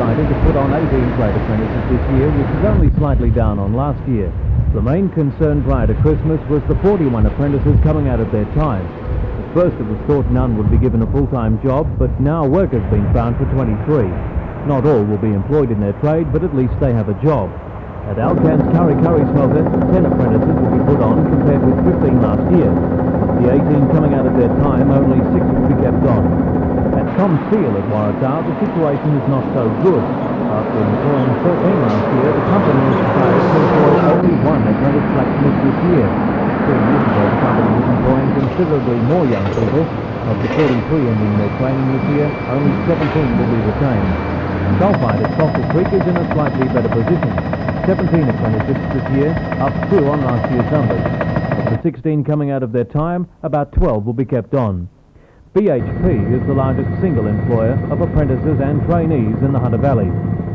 Decided to put on 18 trade apprentices this year, which is only slightly down on last year. The main concern prior to Christmas was the 41 apprentices coming out of their time. At first it was thought none would be given a full-time job, but now work has been found for 23. Not all will be employed in their trade, but at least they have a job. At Alcan's Curry smelter, 10 apprentices will be put on compared with 15 last year. The 18 coming out of their time, only 6 will be kept on. At Tom Steel at Waratah, the situation is not so good. After employing 14 last year, the company has decided to employ only 1 apprentice blacksmith this year. 2 years ago, the company was employing considerably more young people. Of the 43 ending their training this year, only 17 will be retained. Sulphide at Cockle Creek is in a slightly better position. 17 apprenticeships this year, up 2 on last year's numbers. Of the 16 coming out of their time, about 12 will be kept on. BHP is the largest single employer of apprentices and trainees in the Hunter Valley.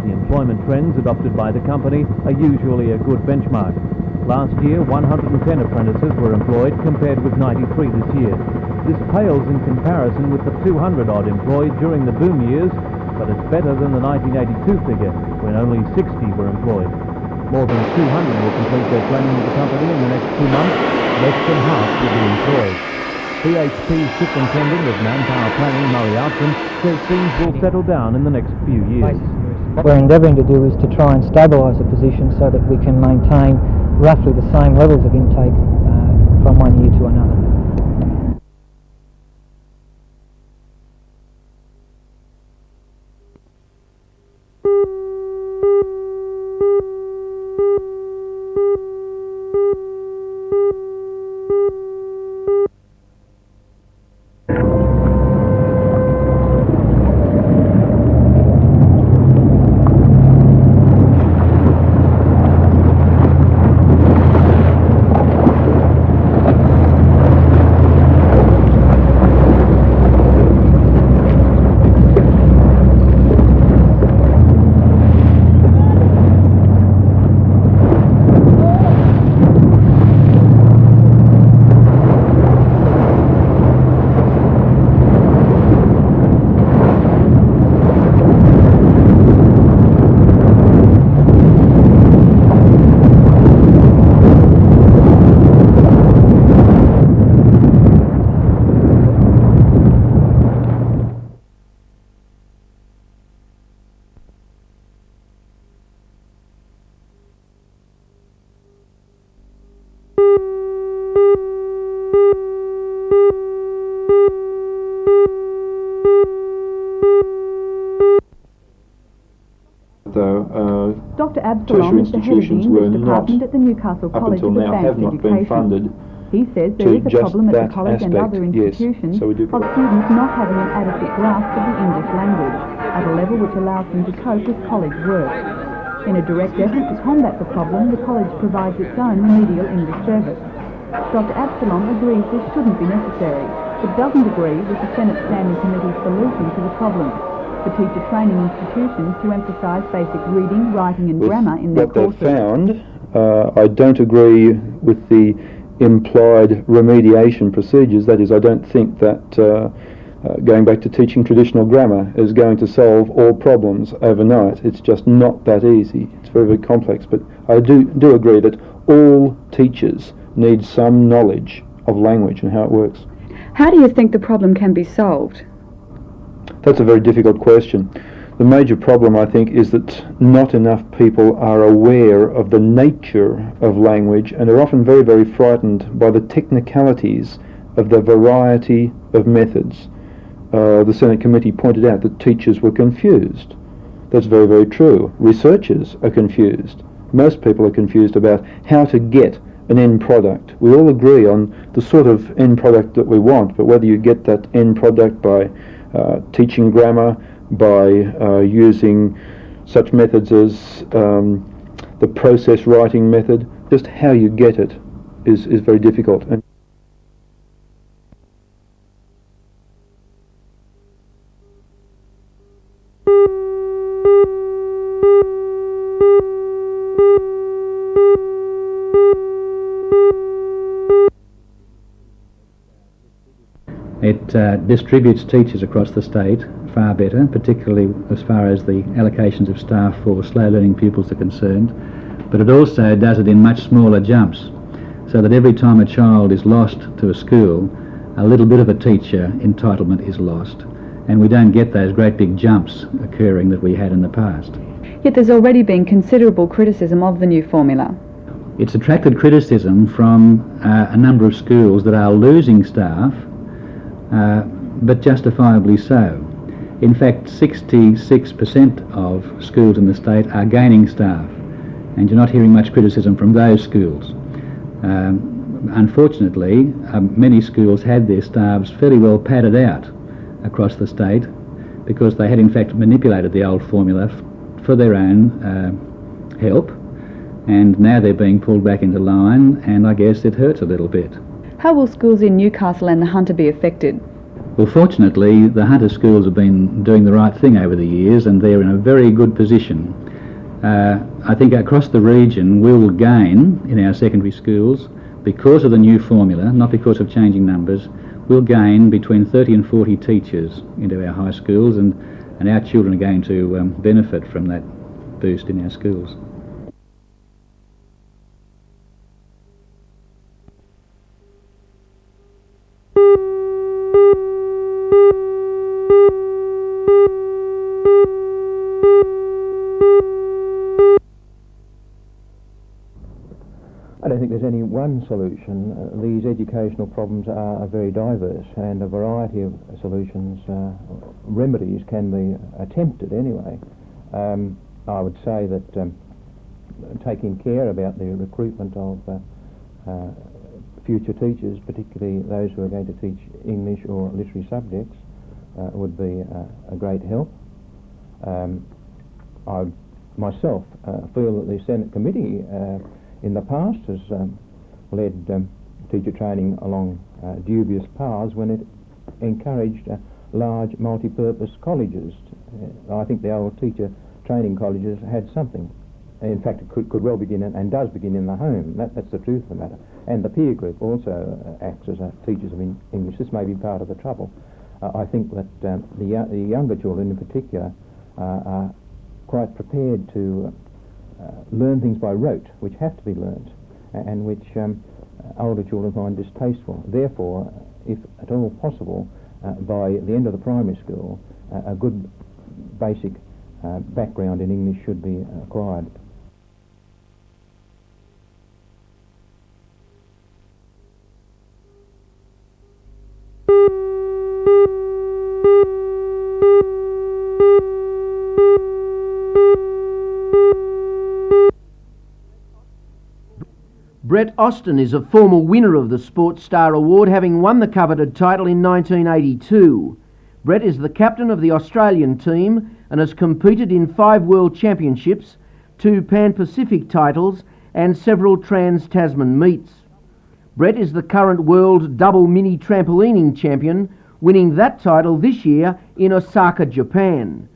The employment trends adopted by the company are usually a good benchmark. Last year, 110 apprentices were employed compared with 93 this year. This pales in comparison with the 200-odd employed during the boom years, but it's better than the 1982 figure, when only 60 were employed. More than 200 will complete their training with the company in the next 2 months. Less than half will be employed. BHP Superintendent of Manpower Planning, Murray Outram, says things will settle down in the next few years. What we're endeavouring to do is to try and stabilise the position so that we can maintain roughly the same levels of intake from one year to another. Dr. Absalom is the head of the English department at the Newcastle College of Advanced Education. He says there is a problem at the college and other institutions of students not having an adequate grasp of the English language at a level which allows them to cope with college work. In a direct effort to combat the problem, the college provides its own remedial English service. Dr. Absalom agrees this shouldn't be necessary, but doesn't agree with the Senate Standing Committee's solution to the problem. For teacher training institutions to emphasise basic reading, writing and grammar in their courses. What they've found, I don't agree with the implied remediation procedures. That is, I don't think that going back to teaching traditional grammar is going to solve all problems overnight. It's just not that easy. It's very, very complex. But I do agree that all teachers need some knowledge of language and how it works. How do you think the problem can be solved? That's a very difficult question. The major problem, I think, is that not enough people are aware of the nature of language and are often very, very frightened by the technicalities of the variety of methods. The Senate committee pointed out that teachers were confused. That's very, very true. Researchers are confused. Most people are confused about how to get an end product. We all agree on the sort of end product that we want, but whether you get that end product by teaching grammar, by using such methods as the process writing method, just how you get it is very difficult. And It distributes teachers across the state far better, particularly as far as the allocations of staff for slow learning pupils are concerned, but it also does it in much smaller jumps, so that every time a child is lost to a school, a little bit of a teacher entitlement is lost, and we don't get those great big jumps occurring that we had in the past. Yet there's already been considerable criticism of the new formula. It's attracted criticism from a number of schools that are losing staff, but justifiably so. In fact, 66% of schools in the state are gaining staff, and you're not hearing much criticism from those schools. Unfortunately, many schools had their staffs fairly well padded out across the state because they had in fact manipulated the old formula for their own help, and now they're being pulled back into line, and I guess it hurts a little bit. How will schools in Newcastle and the Hunter be affected? Well, fortunately, the Hunter schools have been doing the right thing over the years, and they're in a very good position. I think across the region we will gain in our secondary schools because of the new formula, not because of changing numbers. We'll gain between 30 and 40 teachers into our high schools, and our children are going to benefit from that boost in our schools. I don't think there's any one solution. These educational problems are very diverse, and a variety of solutions, remedies can be attempted anyway. I would say that taking care about the recruitment of future teachers, particularly those who are going to teach English or literary subjects, would be a great help. I myself feel that the Senate committee in the past has led teacher training along dubious paths when it encouraged large multi-purpose colleges. I think the old teacher training colleges had something. In fact, it could well begin and does begin in the home. That's the truth of the matter. And the peer group also acts as teachers of English. This may be part of the trouble. I think that the younger children in particular are quite prepared to learn things by rote, which have to be learnt, and which older children find distasteful. Therefore, if at all possible, by the end of the primary school, a good basic background in English should be acquired. Brett Austin is a former winner of the Sports Star Award, having won the coveted title in 1982. Brett is the captain of the Australian team and has competed in 5 World Championships, 2 Pan-Pacific titles and several Trans-Tasman meets. Brett is the current world double mini trampolining champion, winning that title this year in Osaka, Japan.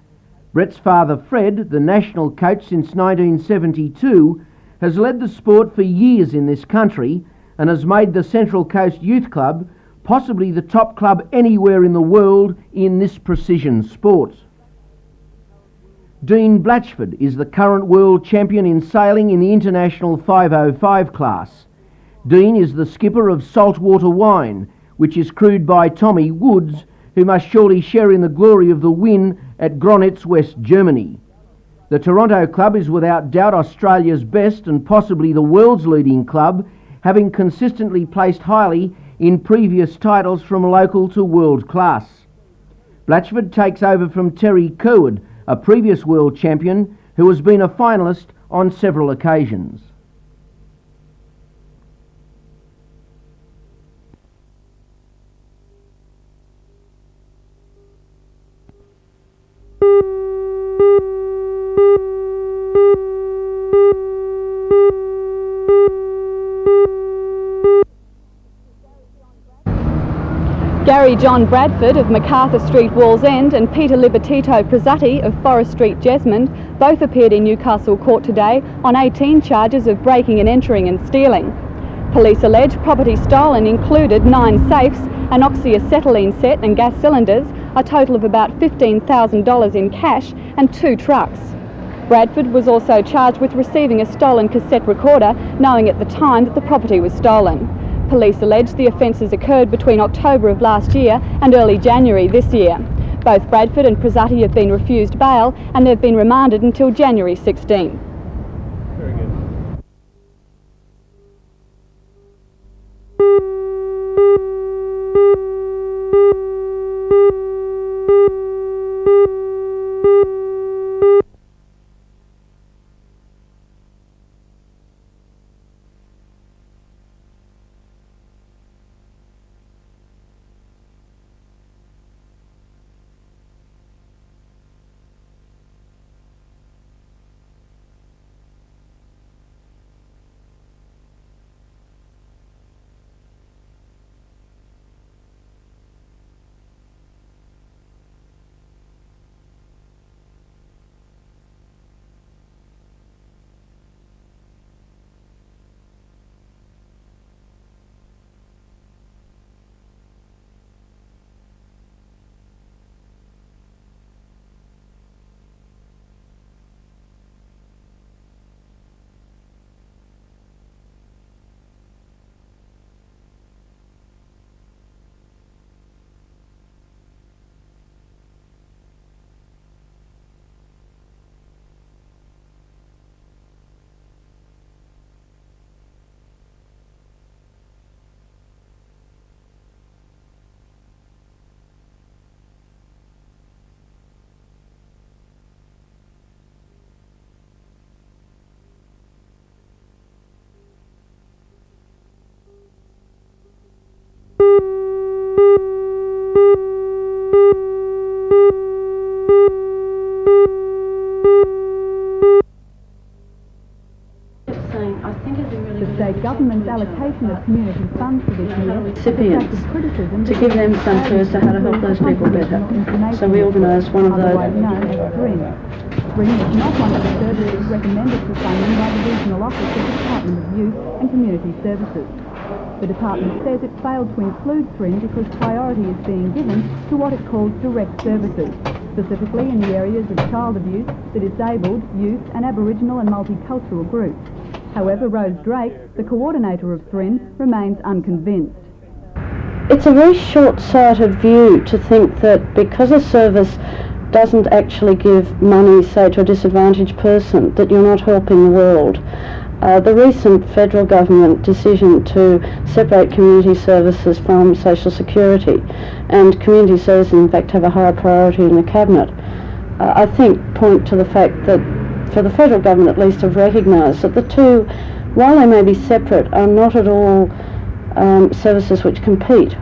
Brett's father Fred, the national coach since 1972, has led the sport for years in this country and has made the Central Coast Youth Club possibly the top club anywhere in the world in this precision sport. Dean Blatchford is the current world champion in sailing in the International 505 class. Dean is the skipper of Saltwater Wine, which is crewed by Tommy Woods, who must surely share in the glory of the win at Gronitz, West Germany. The Toronto club is without doubt Australia's best and possibly the world's leading club, having consistently placed highly in previous titles from local to world class. Blatchford takes over from Terry Curwood, a previous world champion who has been a finalist on several occasions. Gary John Bradford of Macarthur Street, Wallsend, and Peter Libertito Prazzati of Forest Street, Jesmond, both appeared in Newcastle Court today on 18 charges of breaking and entering and stealing. Police allege property stolen included 9 safes an oxyacetylene set and gas cylinders, a total of about $15,000 in cash, and 2 trucks. Bradford was also charged with receiving a stolen cassette recorder, knowing at the time that the property was stolen. Police allege the offences occurred between October of last year and early January this year. Both Bradford and Prazzatti have been refused bail and they've been remanded until January 16. Very good. The government's allocation of community funds for this year recipients to give them some clues to how to help those people better. So we organised one of those. Known as SPRIN. SPRIN is not one of the services recommended for funding by the Regional Office of the Department of Youth and Community Services. The department says it failed to include SPRIN because priority is being given to what it calls direct services, specifically in the areas of child abuse, the disabled, youth and Aboriginal and multicultural groups. However, Rose Drake, the coordinator of SPRIN, remains unconvinced. It's a very short-sighted view to think that because a service doesn't actually give money, say, to a disadvantaged person, that you're not helping the world. The recent federal government decision to separate community services from social security, and community services in fact have a higher priority in the cabinet, I think point to the fact that for the federal government at least have recognised that the two, while they may be separate, are not at all services which compete.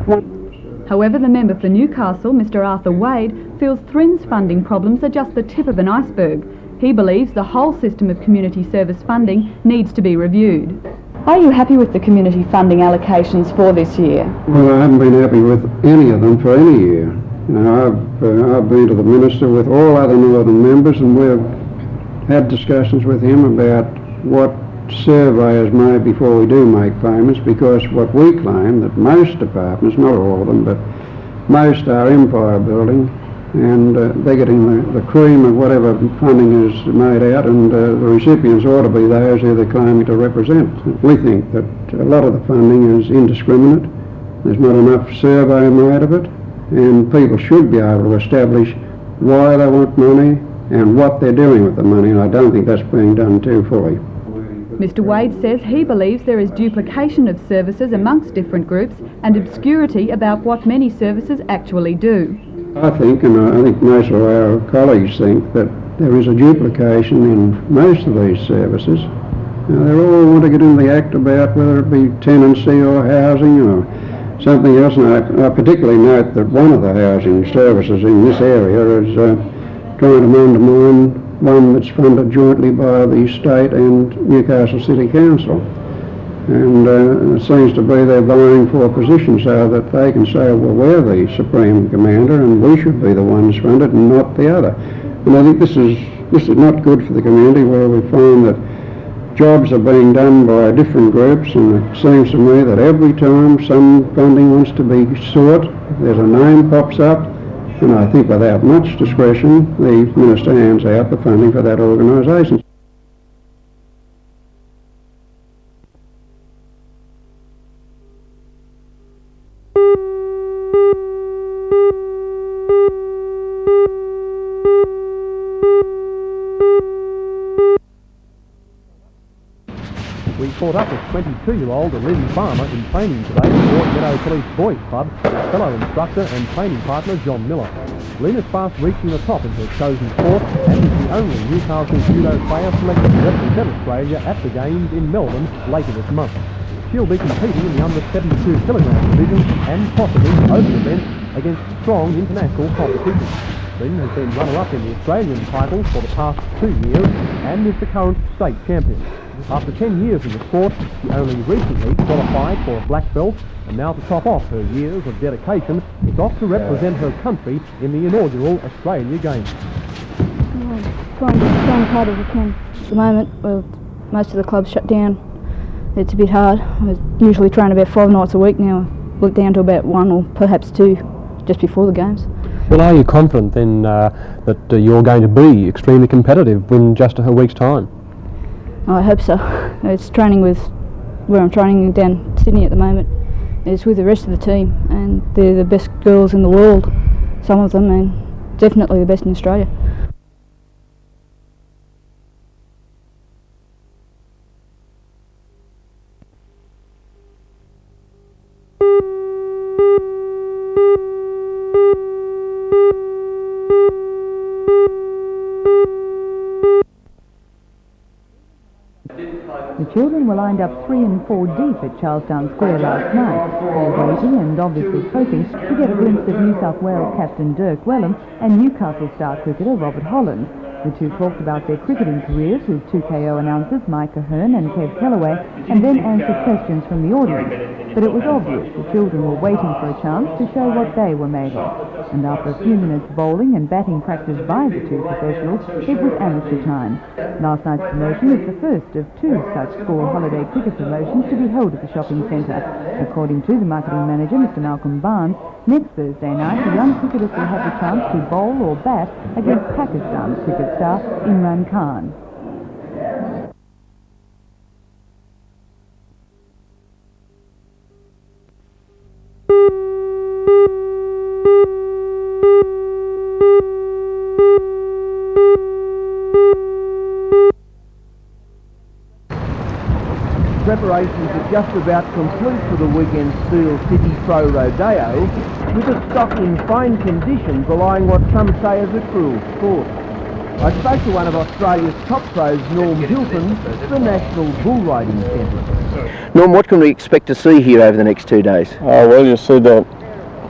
However, the member for Newcastle, Mr Arthur Wade, feels SPRIN's funding problems are just the tip of an iceberg. He believes the whole system of community service funding needs to be reviewed. Are you happy with the community funding allocations for this year? Well, I haven't been happy with any of them for any year. You know, I've been to the Minister with all other Northern members, and we've had discussions with him about what surveyors made before we do make payments, because what we claim that most departments, not all of them, but most are empire building, and they're getting the cream of whatever funding is made out, and the recipients ought to be those who they're claiming to represent. We think that a lot of the funding is indiscriminate. There's not enough survey made of it, and people should be able to establish why they want money and what they're doing with the money, and I don't think that's being done too fully. Mr Wade says he believes there is duplication of services amongst different groups and obscurity about what many services actually do. I think, and I think most of our colleagues think, that there is a duplication in most of these services. They all want to get into the act about whether it be tenancy or housing or something else, and I particularly note that one of the housing services in this area is trying to undermine one that's funded jointly by the State and Newcastle City Council. And it seems to be they're vying for a position so that they can say, well, we're the Supreme Commander and we should be the ones funded and not the other. And I think this is not good for the community, where we find that jobs are being done by different groups, and it seems to me that every time some funding wants to be sought, there's a name pops up, and I think without much discretion, the Minister hands out the funding for that organisation. We caught up with 22-year-old Lynn Farmer in training today at Port Meadow Police Boys Club, with fellow instructor and training partner John Miller. Lynn is fast reaching the top in her chosen sport and is the only Newcastle judo player selected to represent Australia at the Games in Melbourne later this month. She'll be competing in the under 72 kilogram division and possibly open events against strong international competition. Lynn has been runner-up in the Australian title for the past 2 years and is the current state champion. After 10 years in the sport, she only recently qualified for a black belt, and now to top off her years of dedication, is off to represent her country in the inaugural Australia Games. Trying to train as hard as I can. At the moment, well, most of the clubs shut down. It's a bit hard. I usually train about 5 nights a week now. I look down to about 1 or perhaps 2 just before the Games. Well, are you confident then that you're going to be extremely competitive in just a week's time? I hope so. It's training with where I'm training down Sydney at the moment. It's with the rest of the team, and they're the best girls in the world, some of them, and definitely the best in Australia. The children were lined up 3 and 4 deep at Charlestown Square last night, all waiting and obviously hoping to get a glimpse of New South Wales captain Dirk Wellham and Newcastle star cricketer Robert Holland. The two talked about their cricketing careers with 2KO announcers Mike Ahern and Kev Kellaway, and then answered questions from the audience. But it was obvious the children were waiting for a chance to show what they were made of. And after a few minutes bowling and batting practice by the two professionals, it was amateur time. Last night's promotion is the first of 2 such school holiday cricket promotions to be held at the shopping centre. According to the marketing manager, Mr Malcolm Barnes, next Thursday night the young cricketers will have the chance to bowl or bat against Pakistan's cricket star Imran Khan. Preparations are just about complete for the weekend Steel City Pro Rodeo, with the stock in fine condition belying what some say is a cruel sport. I spoke to one of Australia's top pros, Norm Hilton, the national bull riding champion. Norm, what can we expect to see here over the next 2 days? Well, you'll see the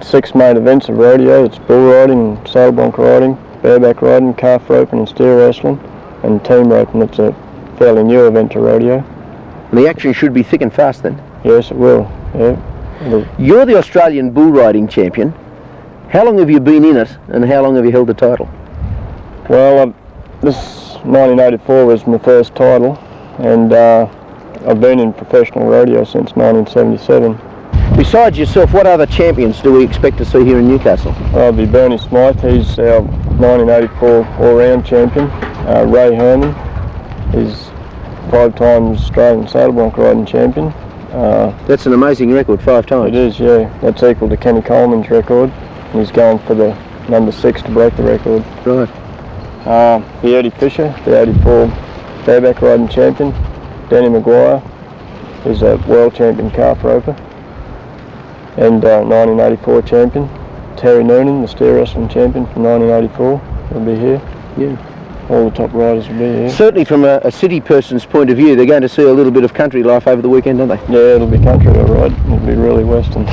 6 main events of rodeo. It's bull riding, saddle bronc riding, bareback riding, calf roping and steer wrestling, and team roping. It's a fairly new event to rodeo. And the action should be thick and fast then? Yes, it will, yeah. You're the Australian bull riding champion. How long have you been in it, and how long have you held the title? Well, this 1984 was my first title, and I've been in professional rodeo since 1977. Besides yourself, what other champions do we expect to see here in Newcastle? There'll be Bernie Smythe, he's our 1984 all-round champion. Ray Herman, he's 5 times Australian saddle bronc riding champion. That's an amazing record, 5 times. It is, yeah. That's equal to Kenny Coleman's record. He's going for the number 6 to break the record. Right. The Eddie Fisher, the 84 bareback riding champion. Danny Maguire is a world champion calf roper. And 1984 champion. Terry Noonan, the steer wrestling champion from 1984, will be here. Yeah. All the top riders will be here. Certainly from a city person's point of view, they're going to see a little bit of country life over the weekend, aren't they? Yeah, it'll be country, all right. It'll be really western.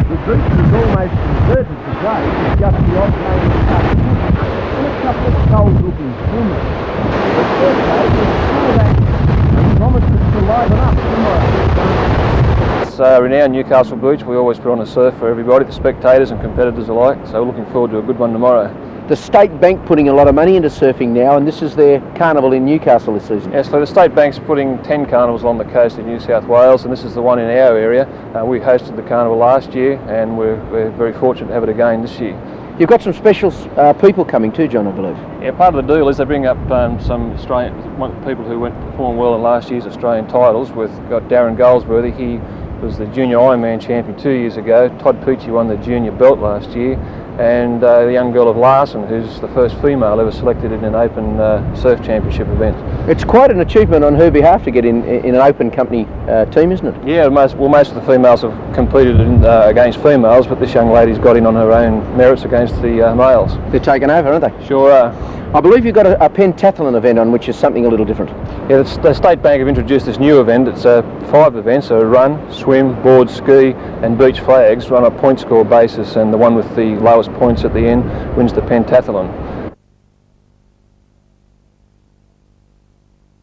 The Greece is almost converted to play with just the odd lane of touch. And it's couple of cold-looking swimmers. But Thursday was full of action and promises to liven up tomorrow. It's renowned Newcastle Beach. We always put on a surf for everybody, the spectators and competitors alike, so we're looking forward to a good one tomorrow. The State Bank putting a lot of money into surfing now, and this is their carnival in Newcastle this season. Yes, so the State Bank's putting 10 carnivals along the coast of New South Wales, and this is the one in our area. We hosted the carnival last year, and we're very fortunate to have it again this year. You've got some special people coming too, John, I believe. Yeah, part of the deal is they bring up some Australian people who performed well in last year's Australian titles. We've got Darren Goldsworthy. He was the junior Ironman champion 2 years ago. Todd Peachy won the junior belt last year. And the young girl of Larson, who's the first female ever selected in an open surf championship event. It's quite an achievement on her behalf to get in an open company team, isn't it? Yeah, most of the females have competed against females, but this young lady's got in on her own merits against the males. They're taken over, aren't they? Sure are. I believe you've got a pentathlon event on, which is something a little different. Yeah, the State Bank have introduced this new event. It's 5 events, so run, swim, board, ski and beach flags run on a point score basis, and the one with the lowest points at the end wins the pentathlon.